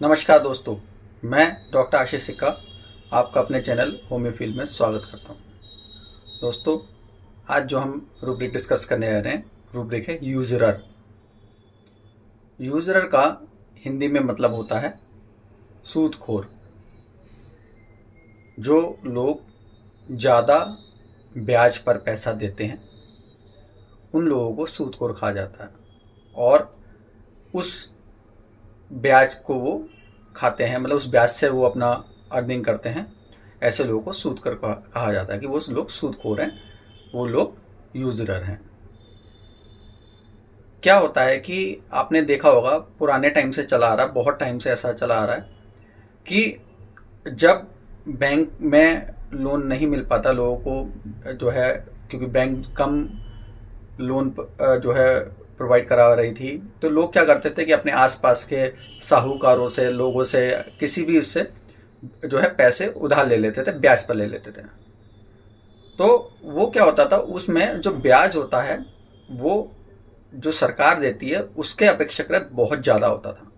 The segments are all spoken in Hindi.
नमस्कार दोस्तों, मैं डॉक्टर आशीष सिक्का आपका अपने चैनल होम्योफील में स्वागत करता हूं। दोस्तों, आज जो हम रूब्रिक डिस्कस करने जा रहे हैं, रूब्रिक है यूजरर। यूजरर का हिंदी में मतलब होता है सूदखोर। जो लोग ज़्यादा ब्याज पर पैसा देते हैं उन लोगों को सूदखोर कहा जाता है, और उस ब्याज को वो खाते हैं, मतलब उस ब्याज से वो अपना अर्निंग करते हैं। ऐसे लोगों को सूदखोर कहा जाता है कि वो लोग सूदखोर हैं, वो लोग यूजरर हैं। क्या होता है कि आपने देखा होगा, पुराने टाइम से चला आ रहा है, बहुत टाइम से ऐसा चला आ रहा है कि जब बैंक में लोन नहीं मिल पाता लोगों को, जो है क्योंकि बैंक कम लोन जो है प्रोवाइड करा रही थी, तो लोग क्या करते थे कि अपने आसपास के साहूकारों से, लोगों से, किसी भी उससे जो है पैसे उधार ले लेते थे, ब्याज पर ले लेते थे। तो वो क्या होता था, उसमें जो ब्याज होता है वो जो सरकार देती है उसके अपेक्षाकृत बहुत ज़्यादा होता था,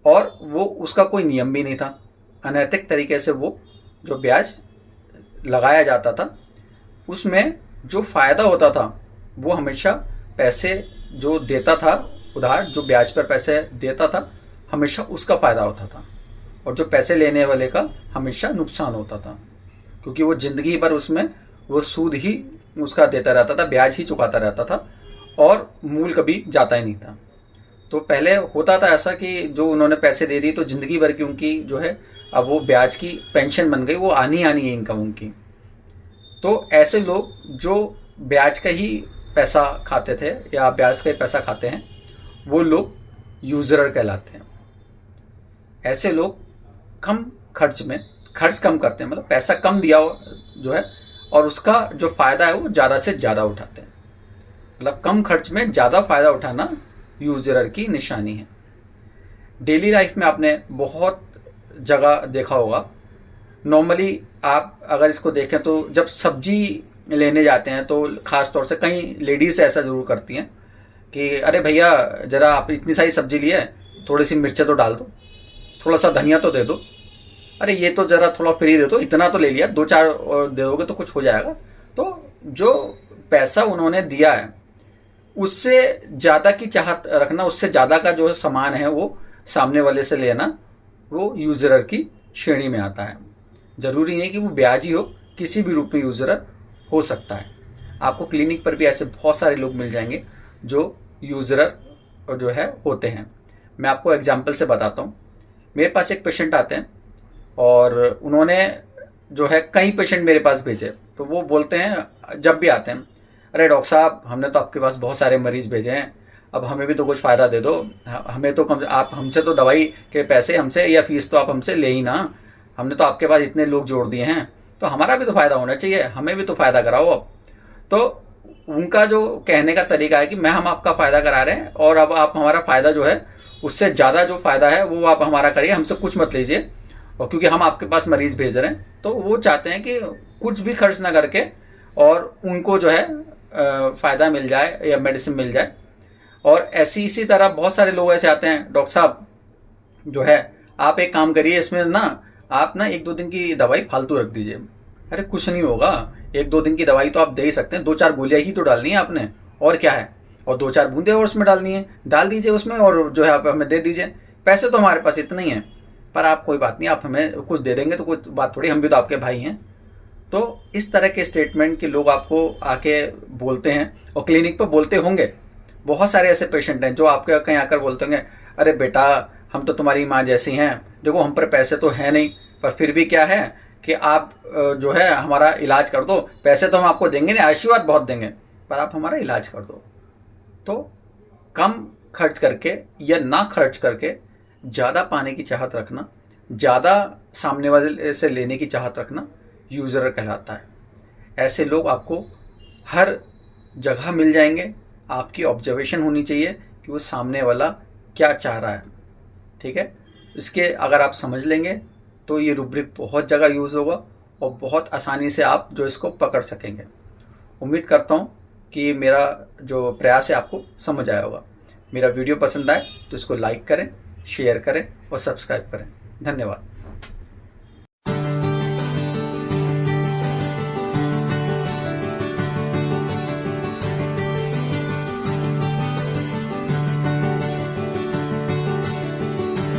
और वो उसका कोई नियम भी नहीं था। अनैतिक तरीके से वो जो ब्याज लगाया जाता था, उसमें जो फ़ायदा होता था वो हमेशा पैसे जो देता था उधार, जो ब्याज पर पैसे देता था, हमेशा उसका फ़ायदा होता था, और जो पैसे लेने वाले का हमेशा नुकसान होता था, क्योंकि वो ज़िंदगी भर उसमें वो सूद ही उसका देता रहता था, ब्याज ही चुकाता रहता था, और मूल कभी जाता ही नहीं था। तो पहले होता था ऐसा कि जो उन्होंने पैसे दे दी तो ज़िंदगी भर की उनकी जो है अब वो ब्याज की पेंशन बन गई, वो आनी है इनकम उनकी। तो ऐसे लोग जो ब्याज का ही पैसा खाते थे या ब्याज का ही पैसा खाते हैं, वो लोग यूजरर कहलाते हैं। ऐसे लोग कम खर्च में खर्च कम करते हैं, मतलब पैसा कम दिया हो जो है, और उसका जो फ़ायदा है वो ज़्यादा से ज़्यादा उठाते हैं। मतलब कम खर्च में ज़्यादा फ़ायदा उठाना यूजरर की निशानी है। डेली लाइफ में आपने बहुत जगह देखा होगा। नॉर्मली आप अगर इसको देखें तो जब सब्जी लेने जाते हैं तो ख़ास तौर से कई लेडीज़ ऐसा ज़रूर करती हैं कि अरे भैया, ज़रा आप इतनी सारी सब्जी लिए, थोड़ी सी मिर्चें तो डाल दो, थोड़ा सा धनिया तो दे दो, अरे ये तो ज़रा थोड़ा फ्री दे दो, इतना तो ले लिया, 2-4 और दे दोगे तो कुछ हो जाएगा। तो जो पैसा उन्होंने दिया है उससे ज़्यादा की चाहत रखना, उससे ज़्यादा का जो सामान है वो सामने वाले से लेना, वो यूजरर की श्रेणी में आता है। ज़रूरी नहीं कि वो ब्याज ही हो, किसी भी रूप में यूजरर हो सकता है। आपको क्लिनिक पर भी ऐसे बहुत सारे लोग मिल जाएंगे जो यूजरर जो है होते हैं। मैं आपको एग्जांपल से बताता हूँ। मेरे पास एक पेशेंट आते हैं और उन्होंने जो है कई पेशेंट मेरे पास भेजे, तो वो बोलते हैं जब भी आते हैं, अरे डॉक्टर साहब, हमने तो आपके पास बहुत सारे मरीज़ भेजे हैं, अब हमें भी तो कुछ फ़ायदा दे दो, हमें तो कम, आप हमसे तो दवाई के पैसे हमसे या फीस तो आप हमसे ले ही ना, हमने तो आपके पास इतने लोग जोड़ दिए हैं, तो हमारा भी तो फ़ायदा होना चाहिए, हमें भी तो फ़ायदा कराओ अब। तो उनका जो कहने का तरीका है कि हम आपका फ़ायदा करा रहे हैं, और अब आप हमारा फ़ायदा जो है उससे ज़्यादा जो फ़ायदा है वो आप हमारा करिए, हमसे कुछ मत लीजिए, और क्योंकि हम आपके पास मरीज़ भेज रहे हैं। तो वो चाहते हैं कि कुछ भी खर्च ना करके और उनको जो है फ़ायदा मिल जाए या मेडिसिन मिल जाए। और ऐसी इसी तरह बहुत सारे लोग ऐसे आते हैं, डॉक्टर साहब जो है आप एक काम करिए, इसमें ना आप ना 1-2 दिन की दवाई फालतू रख दीजिए। अरे कुछ नहीं होगा, 1-2 दिन की दवाई तो आप दे ही सकते हैं, 2-4 गोलियां ही तो डालनी है आपने, और क्या है, और 2-4 बूंदे और उसमें डालनी है, डाल दीजिए उसमें, और जो है आप हमें दे दीजिए। पैसे तो हमारे पास इतने ही हैं, पर आप कोई बात नहीं, आप हमें कुछ दे देंगे तो कोई बात थोड़ी, हम भी तो आपके भाई हैं। तो इस तरह के स्टेटमेंट के लोग आपको आके बोलते हैं, और क्लिनिक पर बोलते होंगे। बहुत सारे ऐसे पेशेंट हैं जो आपके कहीं आकर बोलते होंगे, अरे बेटा, हम तो तुम्हारी माँ जैसी हैं, देखो हम पर पैसे तो है नहीं, पर फिर भी क्या है कि आप जो है हमारा इलाज कर दो, पैसे तो हम आपको देंगे नहीं, आशीर्वाद बहुत देंगे, पर आप हमारा इलाज कर दो। तो कम खर्च करके या ना खर्च करके ज़्यादा पाने की चाहत रखना, ज़्यादा सामने वाले से लेने की चाहत रखना यूजर कहलाता है। ऐसे लोग आपको हर जगह मिल जाएंगे। आपकी ऑब्जर्वेशन होनी चाहिए कि वो सामने वाला क्या चाह रहा है, ठीक है। इसके अगर आप समझ लेंगे तो ये रूब्रिक बहुत जगह यूज़ होगा, और बहुत आसानी से आप जो इसको पकड़ सकेंगे। उम्मीद करता हूँ कि मेरा जो प्रयास है आपको समझ आया होगा। मेरा वीडियो पसंद आए तो इसको लाइक करें, शेयर करें और सब्सक्राइब करें। धन्यवाद।